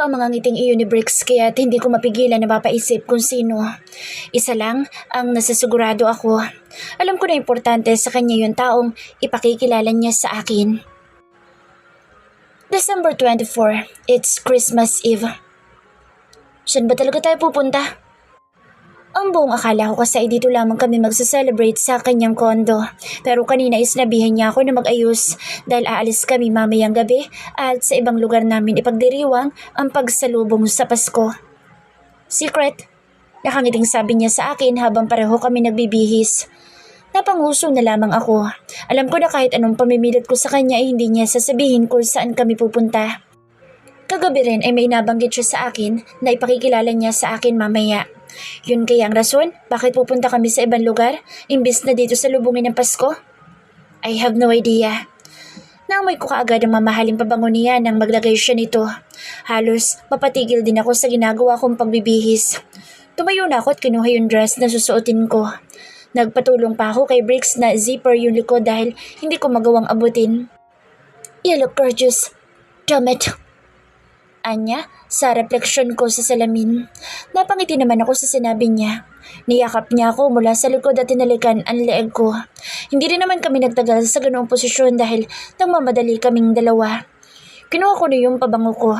Kakaiba ang mga ngiting iyon ni Bricks kaya't hindi ko mapigilan na mapaisip kung sino. Isa lang ang nasasigurado ako. Alam ko na importante sa kanya yung taong ipakikilala niya sa akin. December 24, it's Christmas Eve. Saan ba talaga tayo pupunta? Ang buong akala ko kasi ay dito lamang kami magsa-celebrate sa kanyang kondo. Pero kanina is nabihan niya ako na mag-ayos dahil aalis kami mamayang gabi at sa ibang lugar namin ipagdiriwang ang pagsalubong sa Pasko. Secret? Nakangiting sabi niya sa akin habang pareho kami nagbibihis. Napanguso na lamang ako. Alam ko na kahit anong pamimilit ko sa kanya ay hindi niya sasabihin kung saan kami pupunta. Kagabi rin ay may nabanggit siya sa akin na ipakikilala niya sa akin mamaya. Yun kaya ang rason bakit pupunta kami sa ibang lugar imbis na dito sa lubungin ng Pasko? I have no idea. Naamoy ko kaagad ang mamahaling pabango niya nang maglagay siya nito. Halos mapatigil din ako sa ginagawa kong pagbibihis. Tumayo na ako at kinuha yung dress na susuotin ko. Nagpatulong pa ako kay Bricks na zipper yung likod dahil hindi ko magawang abutin. You look gorgeous. Damn it. Anya, sa refleksyon ko sa salamin. Napangiti naman ako sa sinabi niya. Niyakap niya ako mula sa likod at tinalikan ang leeg ko. Hindi rin naman kami nagtagal sa ganoong posisyon dahil nagmamadali kaming dalawa. Kinuha ko na yung pabango ko.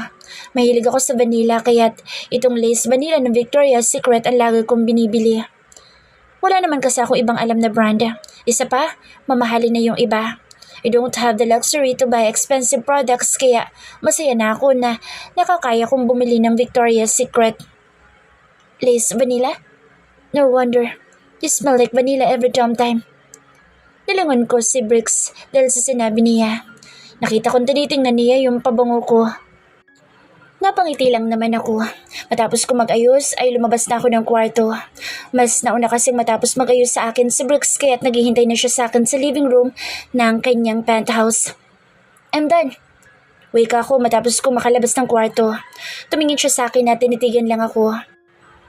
Mahilig ako sa vanilla kaya't itong lace vanilla ng Victoria's Secret ang lagi kong binibili. Wala naman kasi ako ibang alam na brand. Isa pa, mamahalin na yung iba. I don't have the luxury to buy expensive products kaya masaya na ako na nakakaya kong bumili ng Victoria's Secret. Lace vanilla? No wonder. You smell like vanilla every damn time. Nilangon ko si Bricks dahil sa sinabi niya. Nakita kong tinitingnan niya yung pabango ko. Napangiti lang naman ako. Matapos ko mag-ayos ay lumabas na ako ng kwarto. Mas nauna kasing matapos mag-ayos sa akin si Bricks kaya't naghihintay na siya sa akin sa living room ng kanyang penthouse. I'm done. Wika ako matapos ko makalabas ng kwarto. Tumingin siya sa akin at tinitigan lang ako.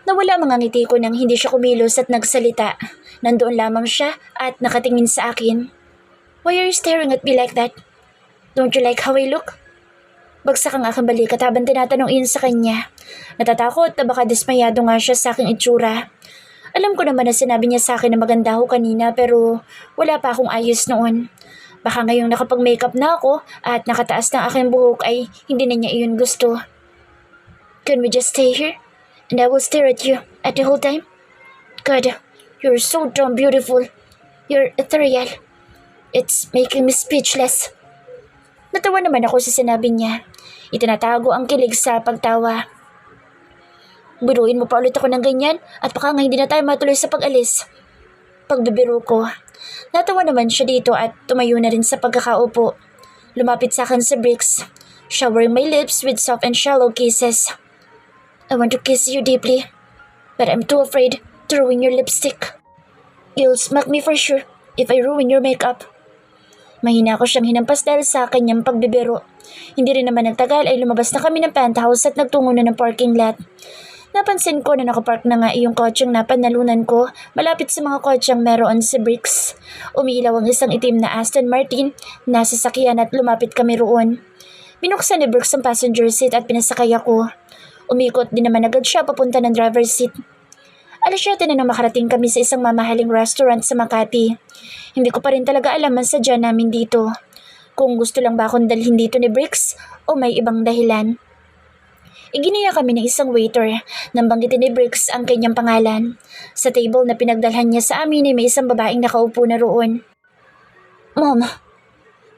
Nawala mga ngiti ko nang hindi siya kumilos at nagsalita. Nandoon lamang siya at nakatingin sa akin. Why are you staring at me like that? Don't you like how I look? Bagsak ang aking balikat habang tinatanong iyon sa kanya. Natatakot na baka dismayado nga siya sa aking itsura. Alam ko naman na sinabi niya sa akin na maganda ako kanina pero wala pa akong ayos noon. Baka ngayong nakapag-makeup na ako at nakataas ng aking buhok ay hindi na niya iyon gusto. Can we just stay here? And I will stare at you at the whole time? God, you're so damn beautiful. You're ethereal. It's making me speechless. Natawa naman ako sa sinabi niya. Itinatago ang kilig sa pagtawa. Biruin mo pa ulit ako ng ganyan at baka nga hindi na tayo matuloy sa pag-alis. Pagbibiro ko. Natawa naman siya dito at tumayo na rin sa pagkakaupo. Lumapit sa akin si Bricks, showering my lips with soft and shallow kisses. I want to kiss you deeply, but I'm too afraid to ruin your lipstick. You'll smack me for sure if I ruin your makeup. Mahina ko siyang hinampas dahil sa kanyang pagbibiro. Hindi rin naman nagtagal ay lumabas na kami ng penthouse at nagtungo na ng parking lot. Napansin ko na nakapark na nga iyong kotseng napanalunan ko malapit sa mga kotseng meron si Bricks. Umiilaw ang isang itim na Aston Martin na sasakyan at lumapit kami roon. Binuksan ni Bricks ang passenger seat at pinasakay ako. Umikot din naman agad siya papunta ng driver's seat. Alas 7 na nang makarating kami sa isang mamahaling restaurant sa Makati. Hindi ko pa rin talaga alam ang sadya namin dito. Kung gusto lang ba akong dalhin dito ni Bricks o may ibang dahilan. Iginaya kami ng isang waiter nang banggitin ni Bricks ang kanyang pangalan. Sa table na pinagdalhan niya sa amin ay may isang babaeng nakaupo na roon. Mom.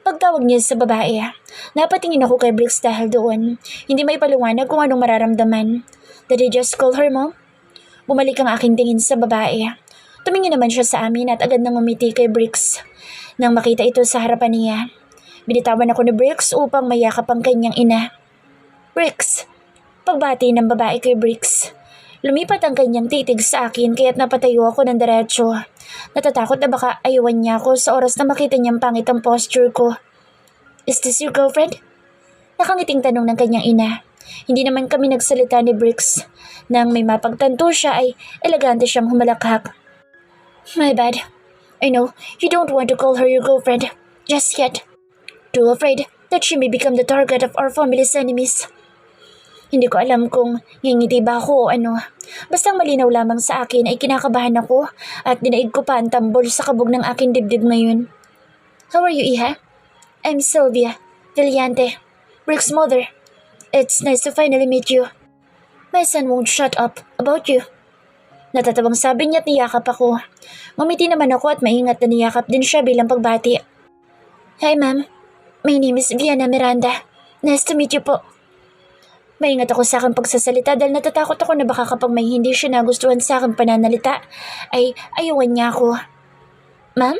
Pagtawag niya sa babae, napatingin ako kay Bricks dahil doon. Hindi may paliwanag kung anong mararamdaman. Did I just call her mom? Bumalik ang aking tingin sa babae. Tumingin naman siya sa amin at agad nang umiti kay Bricks. Nang makita ito sa harapan niya, binitawan ako ni Bricks upang mayakap ang kanyang ina. Bricks! Pagbati ng babae kay Bricks. Lumipat ang kanyang titig sa akin kaya't napatayo ako ng diretso. Natatakot na baka ayawan niya ako sa oras na makita niyang pangit ang posture ko. Is this your girlfriend? Nakangiting tanong ng kanyang ina. Hindi naman kami nagsalita ni Bricks. Nang may mapagtanto siya ay elegante siyang humalakhak. My bad. I know you don't want to call her your girlfriend just yet. Too afraid that she may become the target of our family's enemies. Hindi ko alam kung ngingiti ba ako o ano. Basta malinaw lamang sa akin ay kinakabahan ako at dinaig ko pa ang tambol sa kabog ng aking dibdib ngayon. How are you, Iha? I'm Sylvia Villante, Rick's mother. It's nice to finally meet you. My son won't shut up about you. Natatabang sabi niya at niyakap ako. Ngumiti naman ako at maingat na niyakap din siya bilang pagbati. Hi ma'am, my name is Viana Miranda. Nice to meet you po. Maingat ako sa aking pagsasalita dahil natatakot ako na baka kapag may hindi siya nagustuhan sa aking pananalita ay ayawan niya ako. Ma'am?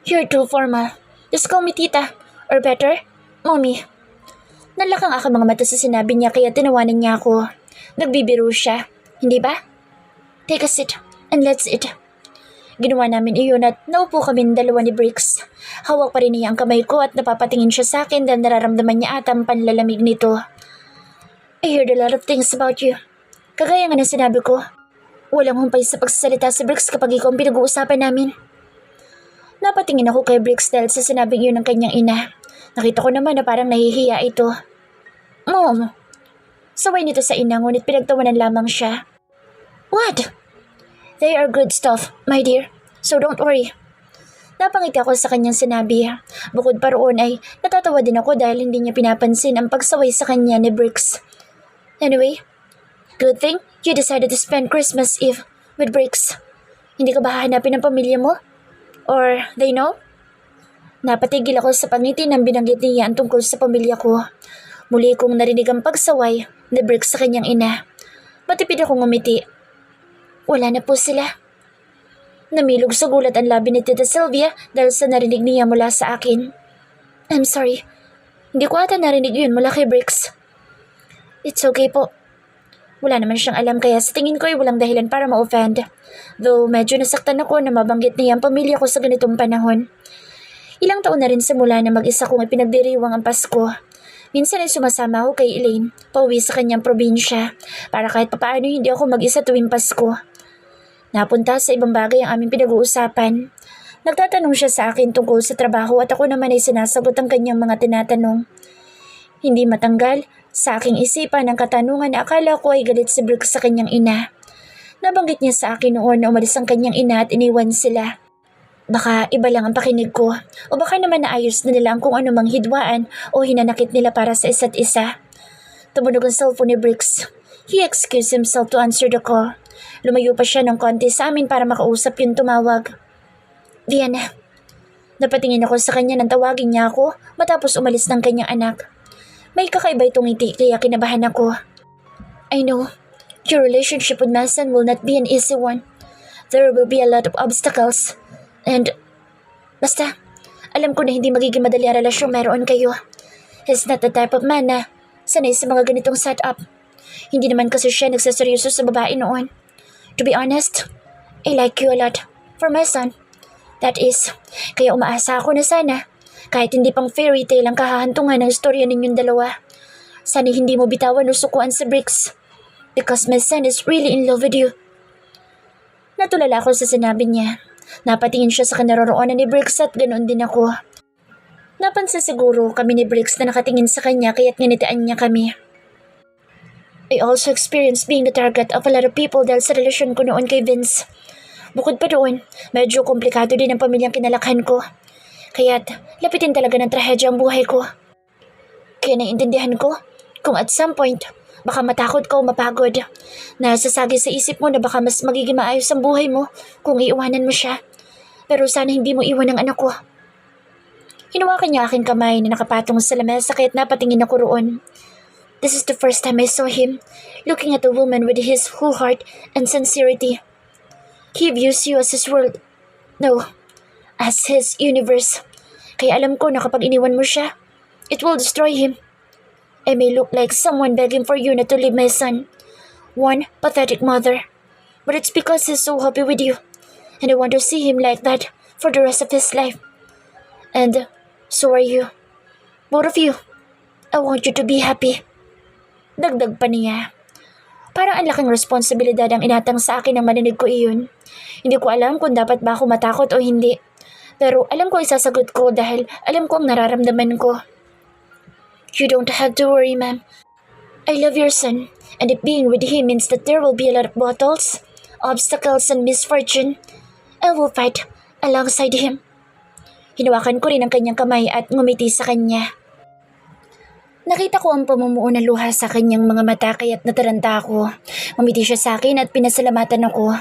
You're too formal. Just call me tita. Or better, mommy. Nalakang aking mga mata sa sinabi niya kaya tinawanan niya ako. Nagbibiro siya, hindi ba? Take a seat and let's eat. Ginawa namin iyon at naupo kami dalawa ni Briggs. Hawak pa rin niya ang kamay ko at napapatingin siya sa akin dahil nararamdaman niya ata ang panlalamig nito. I heard a lot of things about you. Kagaya nga ng sinabi ko, walang humpay sa pagsasalita si Briggs kapag ikaw ang pinag-uusapan namin. Napatingin ako kay Briggs dahil sa sinabing iyon ng kanyang ina. Nakita ko naman na parang nahihiya ito. Mom! Saway nito sa ina ngunit pinagtawanan lamang siya. What? They are good stuff, my dear. So don't worry. Napangiti ako sa kanyang sinabi. Bukod pa roon ay natatawa din ako dahil hindi niya pinapansin ang pagsaway sa kanya ni Briggs. Anyway, good thing you decided to spend Christmas Eve with Briggs. Hindi ka ba hahanapin ng pamilya mo? Or they know? Napatigil ako sa pangiti nang binanggit niya ang tungkol sa pamilya ko. Muli kong narinig ang pagsaway ni Briggs sa kanyang ina. Matipid akong ngumiti. Wala na po sila. Namilog sa gulat ang labi ni Tita Sylvia dahil sa narinig niya mula sa akin. I'm sorry. Hindi ko ata narinig yun mula kay Briggs. It's okay po. Wala naman siyang alam kaya sa tingin ko ay walang dahilan para ma-offend. Though medyo nasaktan ako na mabanggit niya ang pamilya ko sa ganitong panahon. Ilang taon na rin simula na mag-isa kong ipinagdiriwang ang Pasko. Minsan ay sumasama ako kay Elaine, pauwi sa kanyang probinsya, para kahit papaano hindi ako mag-isa tuwing Pasko. Napunta sa ibang bagay ang aming pinag-uusapan. Nagtatanong siya sa akin tungkol sa trabaho at ako naman ay sinasagot ang kanyang mga tinatanong. Hindi matanggal sa aking isipan ang katanungan na akala ko ay galit si Briggs sa kanyang ina. Nabanggit niya sa akin noon na umalis ang kanyang ina at iniwan sila. Baka iba lang ang pakinig ko o baka naman naayos na nila ang kung anumang hidwaan o hinanakit nila para sa isa't isa. Tumunog ang cellphone ni Briggs. He excused himself to answer the call. Lumayo pa siya ng konti sa amin para makausap yung tumawag. Viana. Napatingin ako sa kanya nang tawagin niya ako matapos umalis ng kanyang anak. May kakaiba itong ngiti kaya kinabahan ako. I know, your relationship with my son will not be an easy one. There will be a lot of obstacles. And, basta, alam ko na hindi magiging madali ang relasyong meron kayo. He's not the type of man na sanay sa mga ganitong setup. Hindi naman kasi siya nagsaseryoso sa babae noon. To be honest, I like you a lot for my son. That is, kaya umaasa ako na sana, kahit hindi pang fairy tale ang kahahantungan ng istorya ninyong dalawa. Sana hindi mo bitawan o sukuan sa Briggs. Because my son is really in love with you. Natulala ako sa sinabi niya. Napatingin siya sa kinaroroonan ni Briggs at ganoon din ako. Napansin siguro kami ni Briggs na nakatingin sa kanya kaya't nginitian niya kami. I also experienced being the target of a lot of people dahil sa relasyon ko noon kay Vince. Bukod pa doon, medyo komplikado din ang pamilyang kinalakhan ko. Kaya't lapitin talaga ng trahedya ang buhay ko. Kaya naiintindihan ko kung at some point baka matakot ka o mapagod. Nasasagi sa isip mo na baka mas magiging maayos ang buhay mo kung iiwanan mo siya. Pero sana hindi mo iwan ang anak ko. Hinawakan niya aking kamay na nakapatong sa lamesa kaya't napatingin ako roon. This is the first time I saw him looking at a woman with his whole heart and sincerity. He views you as his world. No, as his universe. Kaya alam ko na kapag iniwan mo siya, it will destroy him. I may look like someone begging for you not to leave my son. One pathetic mother. But it's because he's so happy with you. And I want to see him like that for the rest of his life. And so are you. Both of you. I want you to be happy. Dagdag pa niya. Parang ang laking responsibilidad ang inatang sa akin nang marinig ko iyon. Hindi ko alam kung dapat ba ako matakot o hindi. Pero alam ko isasagot ko dahil alam ko ang nararamdaman ko. You don't have to worry, ma'am. I love your son, and if being with him means that there will be a lot of battles, obstacles, and misfortune, I will fight alongside him. Hinawakan ko rin ang kanyang kamay at ngumiti sa kanya. Nakita ko ang pamumuo ng luha sa kanyang mga mata kaya't nataranta ako. Ngumiti siya sa akin at pinasalamatan ako.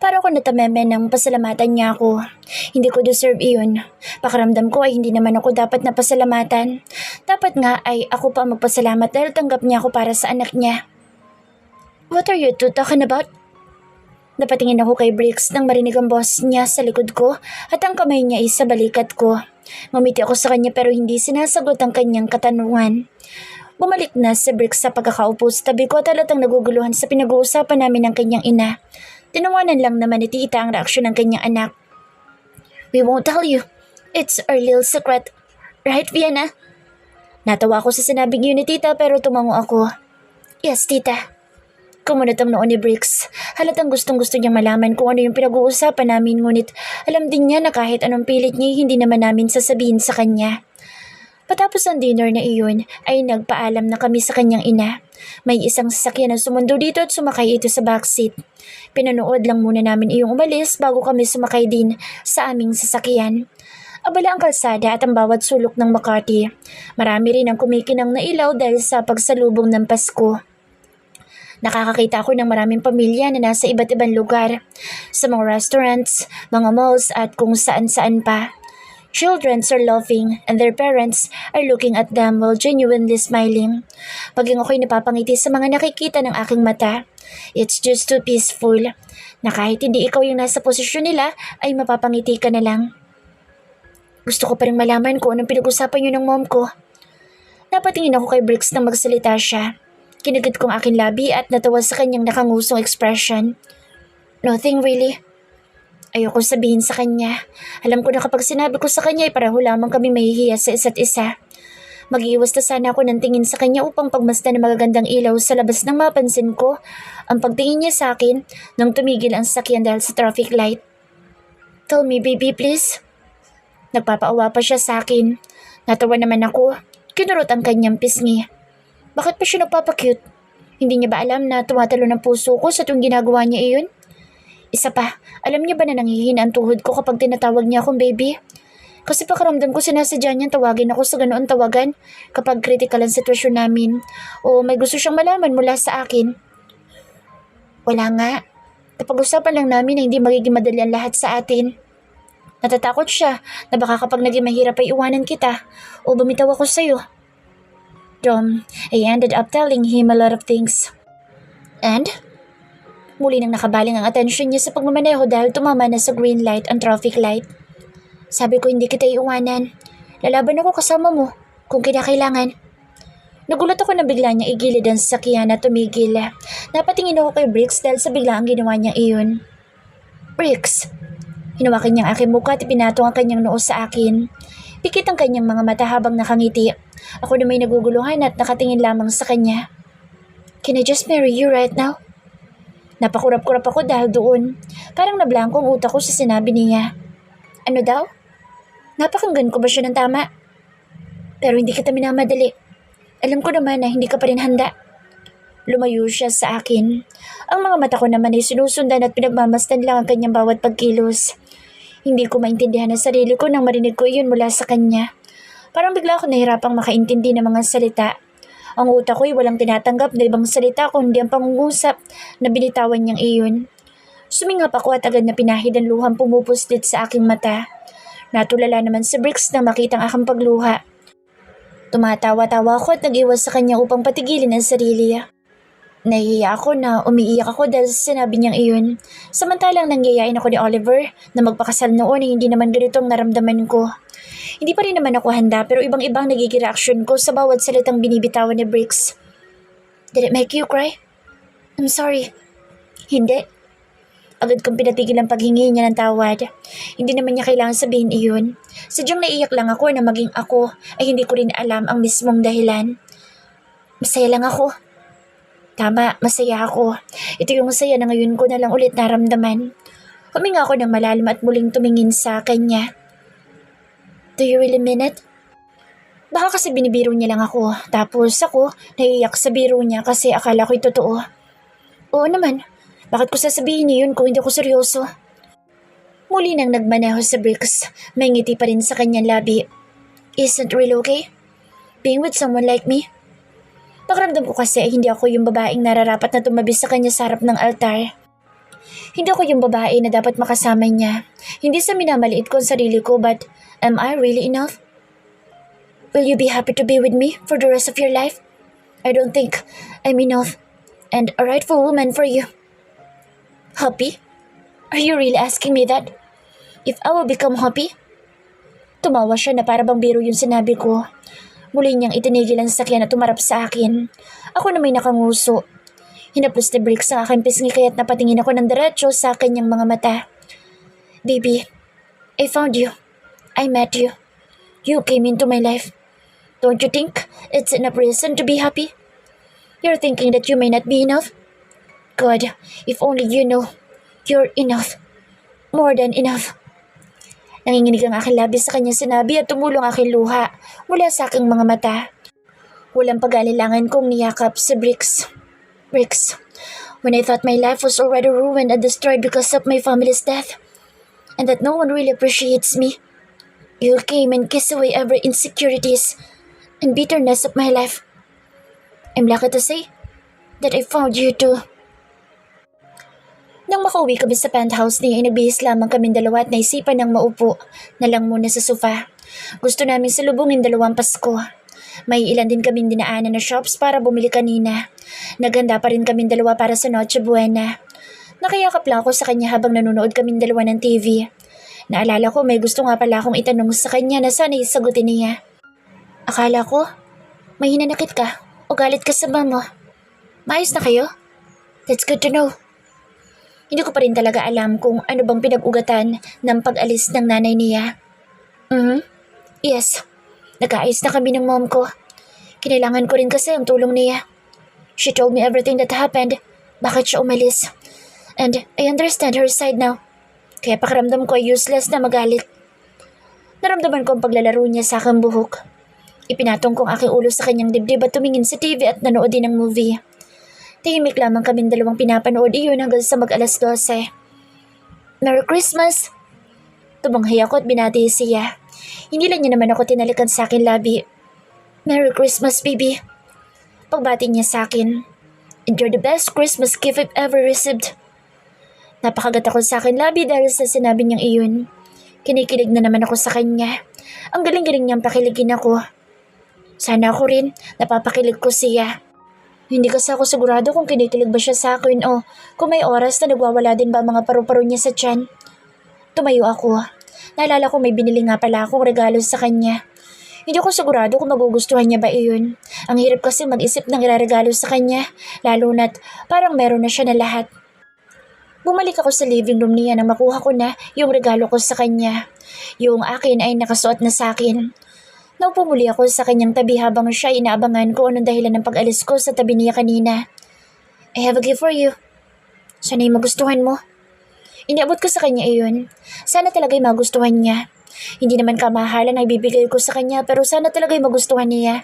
Para ako natameme ng pasalamatan niya ako. Hindi ko deserve iyon. Pakiramdam ko ay hindi naman ako dapat na pasalamatan. Dapat nga ay ako pa ang magpasalamat dahil tanggap niya ako para sa anak niya. What are you two talking about? Napatingin ako kay Briggs nang marinig ang boss niya sa likod ko at ang kamay niya ay sa balikat ko. Ngumiti ako sa kanya pero hindi sinasagot ang kanyang katanungan. Bumalik na si Briggs sa pagkakaupo sa tabi ko at halatang naguguluhan sa pinag-uusapan namin ng kanyang ina. Tinawanan lang naman ni tita ang reaksyon ng kanyang anak. We won't tell you. It's our little secret. Right, Vienna? Natawa ako sa sinabing yun ni tita pero tumango ako. Yes, tita. Kumunot ang noon ni Briggs. Halatang gustong-gusto niyang malaman kung ano yung pinag-uusapan namin ngunit alam din niya na kahit anong pilit niya hindi naman namin sasabihin sa kanya. Patapos ang dinner na iyon ay nagpaalam na kami sa kanyang ina. May isang sasakyan na sumundo dito at sumakay ito sa backseat. Pinanood lang muna namin iyong umalis bago kami sumakay din sa aming sasakyan. Abala ang kalsada at ang bawat sulok ng Makati. Marami rin ang kumikinang na ilaw dahil sa pagsalubong ng Pasko. Nakakakita ako ng maraming pamilya na nasa iba't ibang lugar, sa mga restaurants, mga malls at kung saan-saan pa. Children are laughing and their parents are looking at them while genuinely smiling. Maging ako'y napapangiti sa mga nakikita ng aking mata. It's just too peaceful na kahit hindi ikaw yung nasa posisyon nila ay mapapangiti ka na lang. Gusto ko pa rin malaman kung anong pinag-usapan yun ng mom ko. Napatingin ako kay Briggs nang magsalita siya. Kinagad kong aking labi at natawa sa kanyang nakangusong expression. Nothing really. Ayoko sabihin sa kanya. Alam ko na kapag sinabi ko sa kanya ay pareho lamang kami mahihiya sa isa't isa. Mag-iwas na sana ako ng tingin sa kanya upang pagmasdan ng magagandang ilaw sa labas nang mapansin ko ang pagtingin niya sa akin nang tumigil ang sasakyan dahil sa traffic light. Tell me baby please. Nagpapaawa pa siya sa akin. Natawa naman ako. Kinurot ang kanyang pisngi. Bakit pa siya nagpapakyut? Hindi niya ba alam na tumatalo ng puso ko sa tuwing ginagawa niya iyon? Isa pa, alam niya ba na nanghihina ang tuhod ko kapag tinatawag niya akong baby? Kasi pakiramdam ko sinasadya niyang tawagin ako sa ganoon tawagan kapag critical ang sitwasyon namin o may gusto siyang malaman mula sa akin. Wala nga. Kapag-usapan lang namin na hindi magiging madali ang lahat sa atin. Natatakot siya na baka kapag naging mahirap ay iwanan kita o bumitaw ako sa'yo. I ended up telling him a lot of things. And? Muli nang nakabaling ang atensyon niya sa pagmamaneho dahil tumama na sa green light ang traffic light. Sabi ko hindi kita iiwanan. Lalaban ako kasama mo kung kinakailangan. Nagulat ako na bigla niya igilid ang sasakyan at tumigil. Napatingin ako kay Briggs dahil sa bigla ang ginawa niya iyon. Briggs! Hinawakan niya ang aking mukha at pinatong ang kanyang noo sa akin. Pikit ang kanyang mga mata habang nakangiti. Ako na may naguguluhan at nakatingin lamang sa kanya. Can I just marry you right now? Napakurap-kurap ako dahil doon. Parang nablangko ang utak ko sa sinabi niya. Ano daw? Napakinggan ko ba siya ng tama? Pero hindi kita minamadali. Alam ko naman na hindi ka pa rin handa. Lumayo siya sa akin. Ang mga mata ko naman ay sinusundan at pinagmamasdan lang ang kanyang bawat pagkilos. Hindi ko maintindihan ang sarili ko nang marinig ko iyon mula sa kanya. Parang bigla ako nahirapang makaintindi ng mga salita. Ang utak ko ay walang tinatanggap na ibang salita kundi ang pangungusap na binitawan niyang iyon. Sumingap ako at agad na pinahid ang luhang pumupuslit sa aking mata. Natulala naman si Briggs na makitang aking pagluha. Tumatawa-tawa ako at nag-iwas sa kanya upang patigilin ang sarili. Nahihiya ako na umiiyak ako dahil sa sinabi niyang iyon. Samantalang nangyayain ako ni Oliver na magpakasal noon ay hindi naman ganito ang naramdaman ko. Hindi pa rin naman ako handa pero ibang-ibang nagiging reaksyon ko sa bawat salitang binibitawan ni Briggs. Did it make you cry? I'm sorry. Hindi. Agad kong pinatigil ang paghingi niya ng tawad. Hindi naman niya kailangan sabihin iyon. Sadyang naiiyak lang ako na maging ako ay hindi ko rin alam ang mismong dahilan. Masaya lang ako. Tama, masaya ako. Ito yung saya na ngayon ko na lang ulit naramdaman. Huminga ako ng malalim at muling tumingin sa kanya. Do you really mean it? Baka kasi binibiro niya lang ako. Tapos ako, naiiyak sa biro niya kasi akala ko'y totoo. Oo naman, bakit ko sasabihin niya yun kung hindi ako seryoso? Muli nang nagmaneho sa bricks, may ngiti pa rin sa kanyang labi. Isn't really okay? Being with someone like me? Pakiramdam ko kasi hindi ako yung babaeng nararapat na tumabi sa kanya sa harap ng altar. Hindi ako yung babae na dapat makasama niya. Hindi sa minamaliit ko ang sarili ko, but am I really enough? Will you be happy to be with me for the rest of your life? I don't think I'm enough and a rightful woman for you. Happy? Are you really asking me that? If I will become happy? Tumawa siya na para bang biro yung sinabi ko. Muli niyang itinigil ang sakyan at tumarap sa akin. Ako na may nakanguso. Hinaplos na brakes ang aking pisngi kaya't napatingin ako ng diretso sa kanyang mga mata. Baby, I found you. I met you. You came into my life. Don't you think it's enough reason to be happy? You're thinking that you may not be enough? God, if only you know, you're enough. More than enough. Nanginginig ang aking labi sa kanyang sinabi at tumulong aking luha mula sa aking mga mata. Walang pag-alilangan kong niyakap si Bricks. Bricks, when I thought my life was already ruined and destroyed because of my family's death, and that no one really appreciates me, you came and kissed away every insecurities and bitterness of my life. I'm lucky to say that I found you too. Nang makauwi kami sa penthouse niya ay nagbihis lamang kaming dalawa at naisipan ng maupo na lang muna sa sofa. Gusto namin salubungin 2 Pasko. May ilan din kaming dinaanan na shops para bumili kanina. Naganda pa rin kaming dalawa para sa Noche Buena. Nakayakap lang ako sa kanya habang nanonood kaming dalawa ng TV. Naalala ko may gusto nga pala akong itanong sa kanya na sana isagutin niya. Akala ko, may hinanakit ka o galit ka sa mama. Maayos na kayo? That's good to know. Hindi ko pa rin talaga alam kung ano bang pinag-ugatan ng pag-alis ng nanay niya. Yes, nag-aayos na kami ng mom ko. Kinailangan ko rin kasi ang tulong niya. She told me everything that happened, bakit siya umalis. And I understand her side now. Kaya pakiramdam ko ay useless na magalit. Naramdaman ko ang paglalaro niya sa aking buhok. Ipinatong kong aking ulo sa kanyang dibdib at tumingin sa TV at nanood din ng movie. Tahimik lamang kaming dalawang pinapanood iyon hanggang sa mag-alas 12. Merry Christmas! Tumanghay ako at binati siya. Hindi lang niya naman ako tinalikan sa akin labi. Merry Christmas, baby! Pagbati niya sa akin. And you're the best Christmas gift I've ever received. Napakagat ako sa akin labi dahil sa sinabi niyang iyon. Kinikilig na naman ako sa kanya. Ang galing-galing niyang pakiligin ako. Sana ako rin, napapakilig ko siya. Hindi kasi ako sigurado kung kinikilig ba siya sa akin o kung may oras na nagwawala din ba mga paru-paro niya sa tiyan. Tumayo ako. Naalala ko may binili nga pala akong regalo sa kanya. Hindi ko sigurado kung magugustuhan niya ba iyon. Ang hirap kasi mag-isip ng iraregalo sa kanya, lalo na't parang meron na siya na lahat. Bumalik ako sa living room niya nang makuha ko na yung regalo ko sa kanya. Yung akin ay nakasuot na sa akin. Naupo muli ako sa kanyang tabi habang siya inaabangan ko anong dahilan ng pag-alis ko sa tabi niya kanina. I have a gift for you. Sana'y magustuhan mo. Iniabot ko sa kanya iyon. Sana talaga'y magustuhan niya. Hindi naman kamahalan ang ibibigay ko sa kanya pero sana talaga'y magustuhan niya.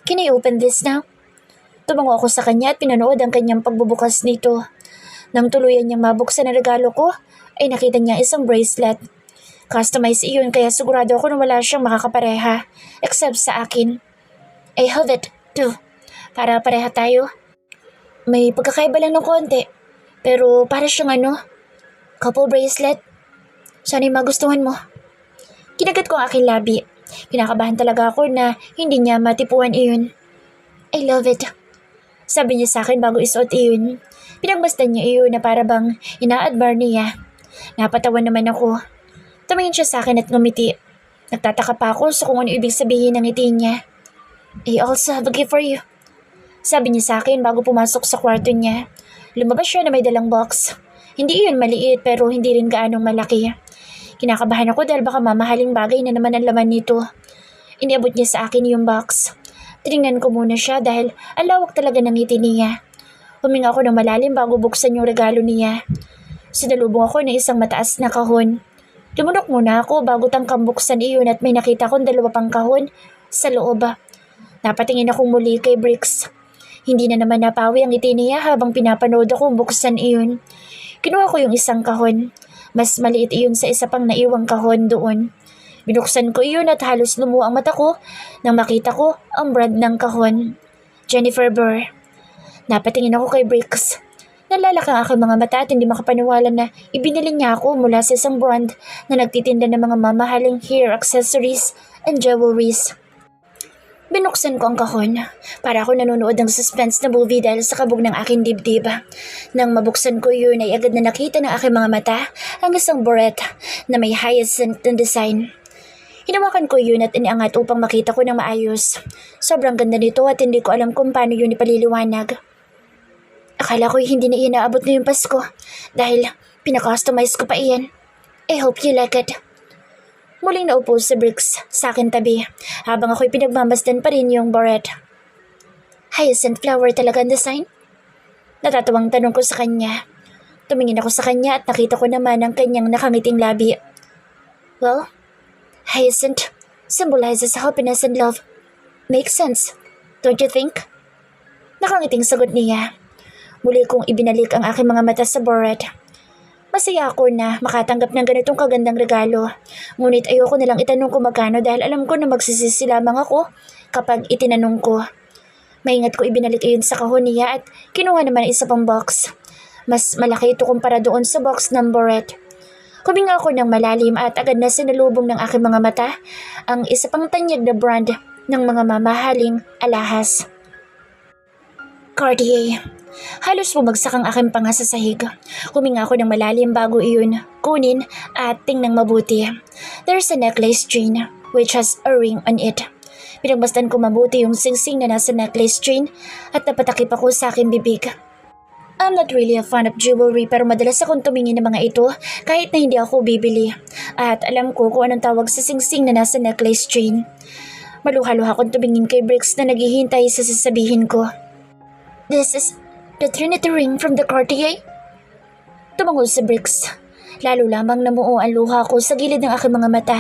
Can I open this now? Tumango ako sa kanya at pinanood ang kanyang pagbubukas nito. Nang tuluyan niyang mabuksan ang regalo ko, ay nakita niya isang bracelet. Customize iyon kaya sigurado ako na wala siyang makakapareha except sa akin. I have it too. Para pareha tayo. May pagkakaiba lang ng konti. Pero para siyang couple bracelet. Sana'y magustuhan mo. Kinagat ko ang aking labi. Kinakabahan talaga ako na hindi niya matipuan iyon. I love it. Sabi niya sa akin bago isuot iyon. Pinagmasdan niya iyon na para bang ina-admire niya. Napatawan naman ako. Tumingin siya sa akin at ngumiti. Nagtataka pa ako sa kung ano ibig sabihin ng ngiti niya. I also have a gift for you. Sabi niya sa akin bago pumasok sa kwarto niya. Lumabas siya na may dalang box. Hindi iyon maliit pero hindi rin gaanong malaki. Kinakabahan ako dahil baka mamahaling bagay na naman ang laman nito. Iniabot niya sa akin yung box. Tinignan ko muna siya dahil ang lawak talaga ng ngiti niya. Huminga ako ng malalim bago buksan yung regalo niya. Sinalubong ako ng isang mataas na kahon. Lumunok muna ako bago tangkang buksan iyon at may nakita kong 2 pang kahon Sa loob, napatingin akong muli kay Bricks. Hindi na naman napawi ang ngiti niya habang pinapanood akong buksan iyon. Kinuha ko yung isang kahon. Mas maliit iyon sa isa pang naiwang kahon doon. Binuksan ko iyon at halos lumuha ang mata ko nang makita ko ang brand ng kahon. Jennifer Burr. Napatingin ako kay Bricks. Nalalaki ang aking mga mata at hindi makapaniwala na ibinili niya ako mula sa isang brand na nagtitinda ng mga mamahaling hair accessories and jewelries. Binuksan ko ang kahon para ako nanonood ng suspense na movie dahil sa kabog ng aking dibdib. Nang mabuksan ko yun ay agad na nakita ng aking mga mata ang isang beret na may hyacinth na design. Hinawakan ko yun at iniangat upang makita ko ng maayos. Sobrang ganda nito at hindi ko alam kung paano yun ipaliliwanag. Akala ko hindi na inaabot ngayong Pasko dahil pinakustomize ko pa iyan. I hope you like it. Muling naupo si Bricks sa akin tabi habang ako'y pinagmamasdan pa rin yung beret. Hyacinth flower talaga ang design? Natatawang tanong ko sa kanya. Tumingin ako sa kanya at nakita ko naman ang kanyang nakangiting labi. Well, hyacinth symbolizes happiness and love. Makes sense, don't you think? Nakangiting sagot niya. Muli kong ibinalik ang aking mga mata sa beret. Masaya ako na makatanggap ng ganitong kagandang regalo. Ngunit ayoko na lang itanong kung magkano dahil alam ko na magsisisi lamang ako kapag itinanong ko. Maingat ko ibinalik iyon sa kahon niya at kinuha naman ang isa pang box. Mas malaki ito kumpara doon sa box ng beret. Huminga ako ng malalim at agad na sinalubong ng aking mga mata ang isa pang tanyag na brand ng mga mamahaling alahas. Cartier. Halos bumagsak ang aking panga sa sahig. Huminga ako ng malalim bago iyon kunin at tingnan mabuti. There's a necklace chain which has a ring on it. Pinagmasdan ko mabuti yung singsing na nasa necklace chain at napatakip ako sa aking bibig. I'm not really a fan of jewelry pero madalas akong tumingin ng mga ito kahit na hindi ako bibili. At alam ko kung anong tawag sa singsing na nasa necklace chain. Maluha-luha akong tumingin kay Bricks na naghihintay sa sasabihin ko. This is the Trinity ring from the Cartier? Tumango si Bricks. Lalo lamang namuo ang luha ko sa gilid ng aking mga mata.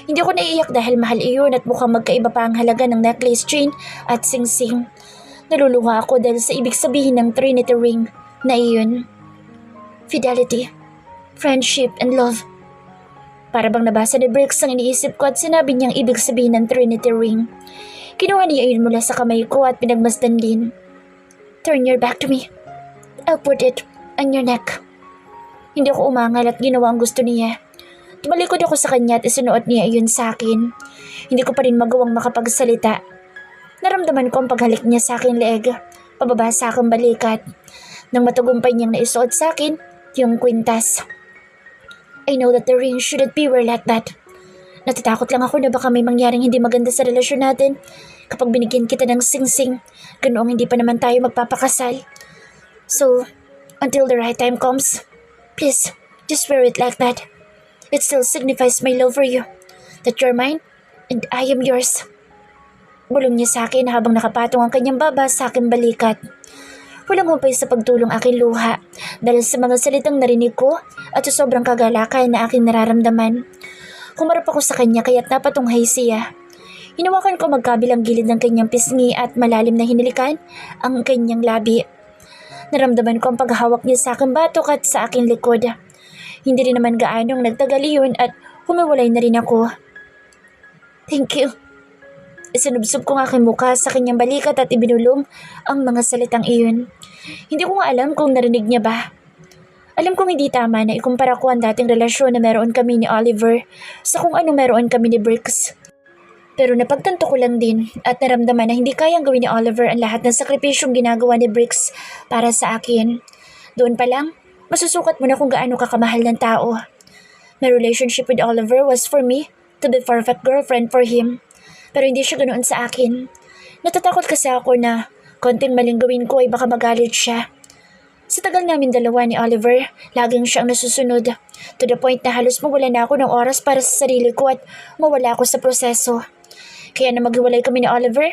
Hindi ako naiiyak dahil mahal iyon at mukhang magkaiba pa ang halaga ng necklace chain at singsing. Naluluha ako dahil sa ibig sabihin ng Trinity ring na iyon. Fidelity, friendship, and love. Para bang nabasa ni Bricks ang iniisip ko at sinabi niyang ibig sabihin ng Trinity ring. Kinuha niya iyon mula sa kamay ko at pinagmasdan din. Turn your back to me. I'll put it on your neck. Hindi ako umangal at ginawa ang gusto niya. Tumalikod ako sa kanya at isinuot niya iyon sa akin. Hindi ko pa rin magawang makapagsalita. Naramdaman ko ang paghalik niya sa aking leeg, pababa sa aking balikat. Nang matagumpay niyang naisuot sa akin, yung kwintas. I know that the ring shouldn't be wear like that. Natatakot lang ako na baka may mangyaring hindi maganda sa relasyon natin kapag binigyan kita ng singsing, ganoong hindi pa naman tayo magpapakasal. So, until the right time comes, please, just wear it like that. It still signifies my love for you, that you're mine, and I am yours. Bulong niya sa akin habang nakapatong ang kanyang baba sa aking balikat. Walang humpay sa pagtulong aking luha dahil sa mga salitang narinig ko at sa sobrang kagalakan na aking nararamdaman. Humarap ako sa kanya kaya't napatunghay siya. Hinawakan ko magkabilang gilid ng kanyang pisngi at malalim na hinilikan ang kanyang labi. Naramdaman ko ang paghahawak niya sa aking batok at sa aking likod. Hindi rin naman gaanong nagtagal iyon at humiwalay na rin ako. Thank you. Isinubsob ko ang aking mukha sa kanyang balikat at ibinulong ang mga salitang iyon. Hindi ko nga alam kung narinig niya ba. Alam kong hindi tama na ikumpara ko ang dating relasyon na meron kami ni Oliver sa kung ano meron kami ni Bricks. Pero napagtanto ko lang din at naramdaman na hindi kayang gawin ni Oliver ang lahat ng sakripisyong ginagawa ni Bricks para sa akin. Doon pa lang, masusukat mo na kung gaano kakamahal ng tao. My relationship with Oliver was for me to be perfect girlfriend for him. Pero hindi siya ganoon sa akin. Natatakot kasi ako na konting maling gawin ko ay baka magalit siya. Sa tagal namin dalawa ni Oliver, laging siyang nasusunod. To the point na halos mawala na ako ng oras para sa sarili ko at mawala ako sa proseso. Kaya na maghiwalay kami ni Oliver,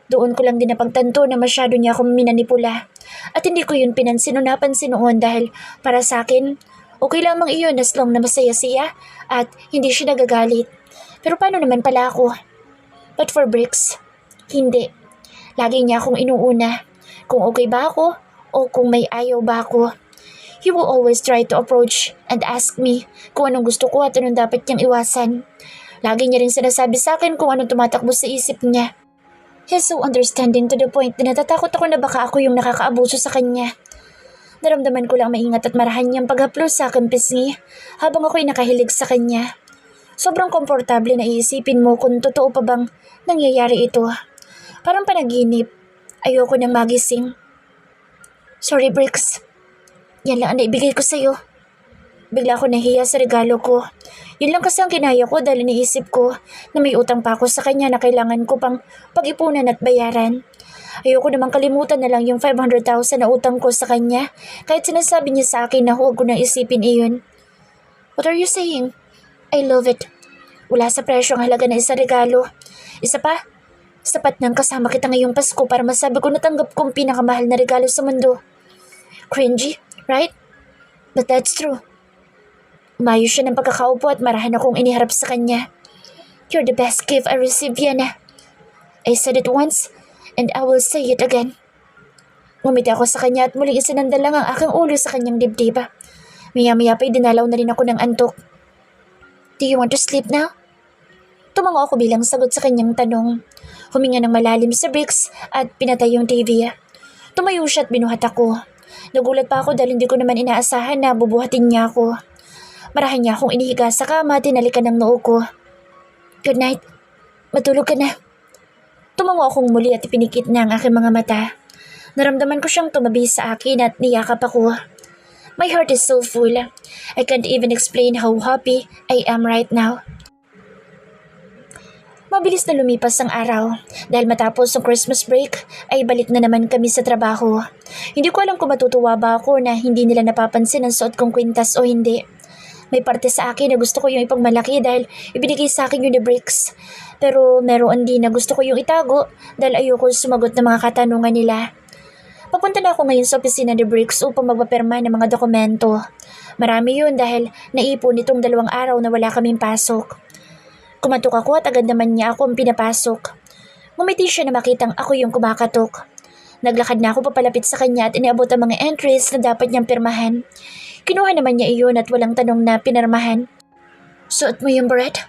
doon ko lang din napagtanto na masyado niya akong minanipula. At hindi ko yun pinansin o napansin noon dahil para sa akin, okay lamang iyon as long na masaya siya at hindi siya nagagalit. Pero paano naman pala ako? But for Bricks, hindi. Lagi niya akong inuuna. Kung okay ba ako o kung may ayaw ba ako. He will always try to approach and ask me kung anong gusto ko at anong dapat niyang iwasan. Lagi niya rin sinasabi sa akin kung anong tumatakbo sa isip niya. He's so understanding to the point na natatakot ako na baka ako yung nakakaabuso sa kanya. Naramdaman ko lang maingat at marahan niyang paghaplos sa akin pisngi habang ako'y nakahilig sa kanya. Sobrang komportable na iisipin mo kung totoo pa bang nangyayari ito. Parang panaginip. Ayoko nang magising. Sorry, Bricks. Yan lang ang naibigay ko sa'yo. Bigla ako nahiya sa regalo ko. Yun lang kasi ang kinaya ko dahil iniisip ko na may utang pa ako sa kanya na kailangan ko pang pag-ipunan at bayaran. Ayoko namang kalimutan na lang yung 500,000 na utang ko sa kanya kahit sinasabi niya sa akin na huwag ko nang isipin iyon. What are you saying? I love it. Wala sa presyo ang halaga na isang regalo. Isa pa, sapat nang kasama kita ngayong Pasko para masabi ko natanggap kong pinakamahal na regalo sa mundo. Cringy, right? But that's true. Umayos siya ng pagkakaupo at marahan akong iniharap sa kanya. You're the best gift I received, Yana. I said it once, and I will say it again. Ngumiti ako sa kanya at muling isinandal lang ang aking ulo sa kanyang dibdib. Maya-maya pa'y dinalaw na rin ako ng antok. Do you want to sleep now? Tumango ako bilang sagot sa kanyang tanong. Huminga ng malalim sa Bricks at pinatay yung TV. Tumayo siya at binuhat ako. Nagulat pa ako dahil hindi ko naman inaasahan na bubuhatin niya ako. Marahan niya akong inihiga sa kama at tinalikan ng noo ko. Good night. Matulog ka na. Tumango akong muli at ipinikit na ang aking mga mata. Naramdaman ko siyang tumabi sa akin at niyakap ako. My heart is so full. I can't even explain how happy I am right now. Mabilis na lumipas ang araw. Dahil matapos ang Christmas break, ay balik na naman kami sa trabaho. Hindi ko alam kung matutuwa ba ako na hindi nila napapansin ang suot kong kwintas o hindi. May parte sa akin na gusto ko yung ipagmalaki dahil ibinigay sa akin yung the Bricks. Pero meron din na gusto ko yung itago dahil ayoko sumagot ng mga katanungan nila. Papunta na ako ngayon sa opisina ni Bricks upang magpapirma ng mga dokumento. Marami yun dahil naipon itong 2 araw na wala kaming pasok. Kumatok ako at agad naman niya ako ang pinapasok. Ngumiti siya na makitang ako yung kumakatok. Naglakad na ako papalapit sa kanya at iniabot ang mga entries na dapat niyang pirmahan. Kinuha naman niya iyon at walang tanong na pinirmahan. Suot mo yung beret?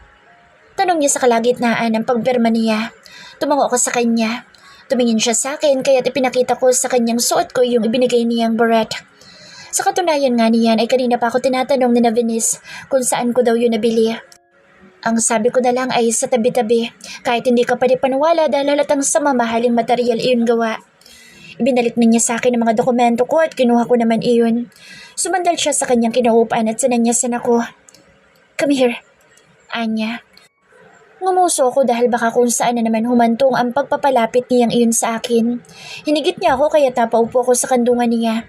Tanong niya sa kalagitnaan ng pagpirma niya. Tumango ako sa kanya. Tumingin siya sa akin kaya ipinakita ko sa kanyang suot ko yung ibinigay niyang beret. Sa katunayan nga niyan ay kanina pa ako tinatanong ni Venice kung saan ko daw yun nabili. Ang sabi ko na lang ay sa tabi-tabi kahit hindi ka pa di paniwala dahil halatang sa mamahaling material iyon gawa. Ibinalik niya sa akin ang mga dokumento ko at kinuha ko naman iyon. Sumandal siya sa kanyang kinaupan at sinanyasan ako. Come here, Anya. Ngumuso ako dahil baka kung saan na naman humantong ang pagpapalapit niyang iyon sa akin. Hinigit niya ako kaya tapaupo ako sa kandungan niya.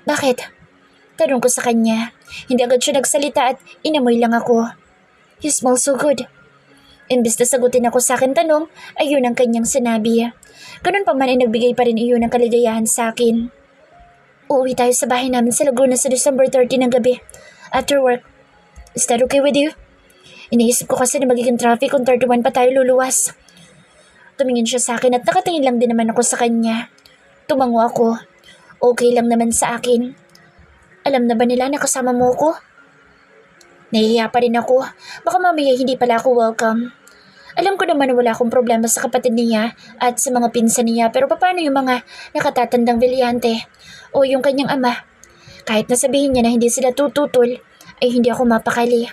Bakit? Tanong ko sa kanya. Hindi agad siya nagsalita at inamoy lang ako. You smell so good. Imbis na sagutin ako sa akin tanong, ayun ang kanyang sinabi. Ganun pa man ay nagbigay pa rin iyon ng kaligayahan sa akin. Uuwi tayo sa bahay namin sa Laguna sa December 30 ng gabi. After work. Is that okay with you? Iniisip ko kasi na magiging traffic kung 31 pa tayo luluwas. Tumingin siya sa akin at nakatingin lang din naman ako sa kanya. Tumango ako. Okay lang naman sa akin. Alam na ba nila na kasama mo ko? Nahihiya pa rin ako. Baka mamaya hindi pala ako welcome. Alam ko naman na wala akong problema sa kapatid niya at sa mga pinsan niya pero paano yung mga nakatatandang bilyante o yung kanyang ama? Kahit nasabihin niya na hindi sila tututol, ay hindi ako mapakali.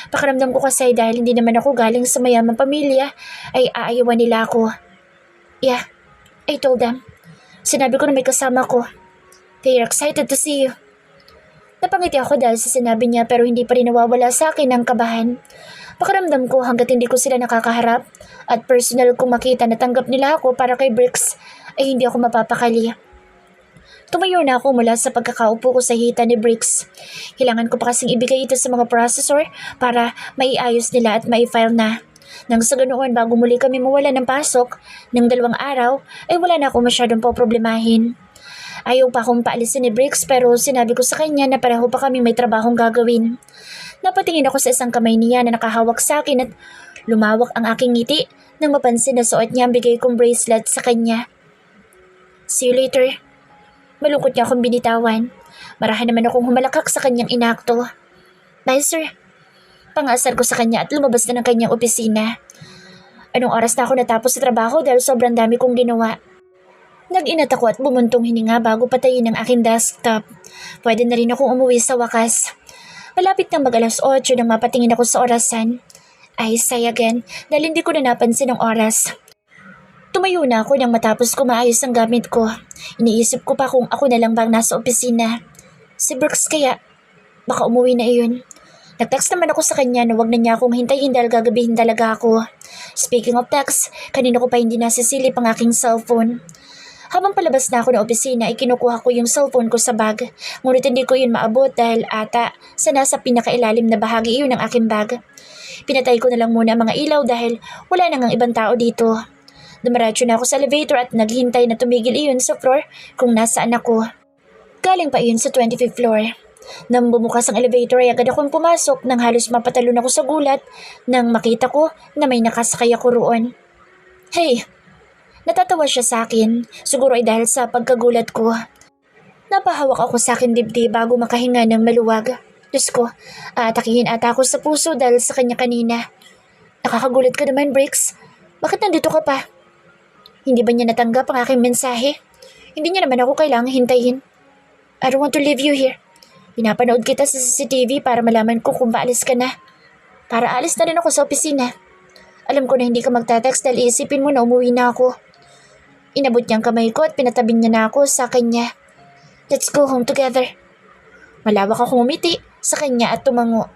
Pakiramdam ko kasi dahil hindi naman ako galing sa mayamang pamilya, ay aayawan nila ako. Yeah, I told them. Sinabi ko na may kasama ko. They are excited to see you. Napangiti ako dahil sa sinabi niya pero hindi pa rin nawawala sa akin ang kabahan. Pakiramdam ko hanggat hindi ko sila nakakaharap at personal kong makita na tanggap nila ako para kay Bricks ay hindi ako mapapakali. Tumayo na ako mula sa pagkakaupo ko sa hita ni Bricks. Kailangan ko pa kasing ibigay ito sa mga processor para maiayos nila at maifile na. Nang sa ganoon bago muli kami mawala ng pasok ng 2 araw ay wala na ako masyadong poproblemahin. Ayaw pa akong paalisin ni Bricks pero sinabi ko sa kanya na pareho pa kami may trabahong gagawin. Napatingin ako sa isang kamay niya na nakahawak sa akin at lumawak ang aking ngiti nang mapansin na suot niya ang bigay kong bracelet sa kanya. See you later. Malungkot niya akong binitawan. Marahan naman akong humalakak sa kanyang inakto. Bye, sir. Pangasar ko sa kanya at lumabas na ng kanyang opisina. Anong oras na ako natapos sa trabaho dahil sobrang dami kong ginawa. Nag-inat ako at bumuntong hininga bago patayin ang aking desktop. Pwede na rin akong umuwi sa wakas. Malapit nang mag-alas 8 nang mapatingin ako sa orasan. Ay, say again, dahil hindi ko na napansin ang oras. Tumayo na ako nang matapos ko maayos ang gamit ko. Iniisip ko pa kung ako na lang bang nasa opisina. Si Brooks kaya, baka umuwi na iyon. Nag-text naman ako sa kanya na wag na niya akong hintayin dahil gagabihin talaga ako. Speaking of text, kanina ko pa hindi nasisilip ang aking cellphone. Habang palabas na ako ng opisina ay kinukuha ko yung cellphone ko sa bag. Ngunit hindi ko yun maabot dahil ata sa nasa pinakailalim na bahagi iyon ng aking bag. Pinatay ko na lang muna ang mga ilaw dahil wala nang ang ibang tao dito. Dumiretso na ako sa elevator at naghintay na tumigil iyon sa floor kung nasaan ako. Galing pa iyon sa 25th floor. Nang bumukas ang elevator ay agad akong pumasok nang halos mapatalon ako sa gulat nang makita ko na may nakasakay ako roon. Hey! Natatawa siya sa akin, siguro ay dahil sa pagkagulat ko. Napahawak ako sa akin dibdib bago makahinga ng maluwag. Diyos ko, aatakihin ata ako sa puso dahil sa kanya kanina. Nakakagulat ka naman, Briggs. Bakit nandito ka pa? Hindi ba niya natanggap ang aking mensahe? Hindi niya naman ako kailangang hintayin. I don't want to leave you here. Pinapanood kita sa CCTV para malaman ko kung paalis ka na. Para alis na rin ako sa opisina. Alam ko na hindi ka magta-text dahil isipin mo na umuwi na ako. Inabot niya ang kamay ko at pinatabing niya na ako sa kanya. Let's go home together. Malawak akong umiti sa kanya at tumango.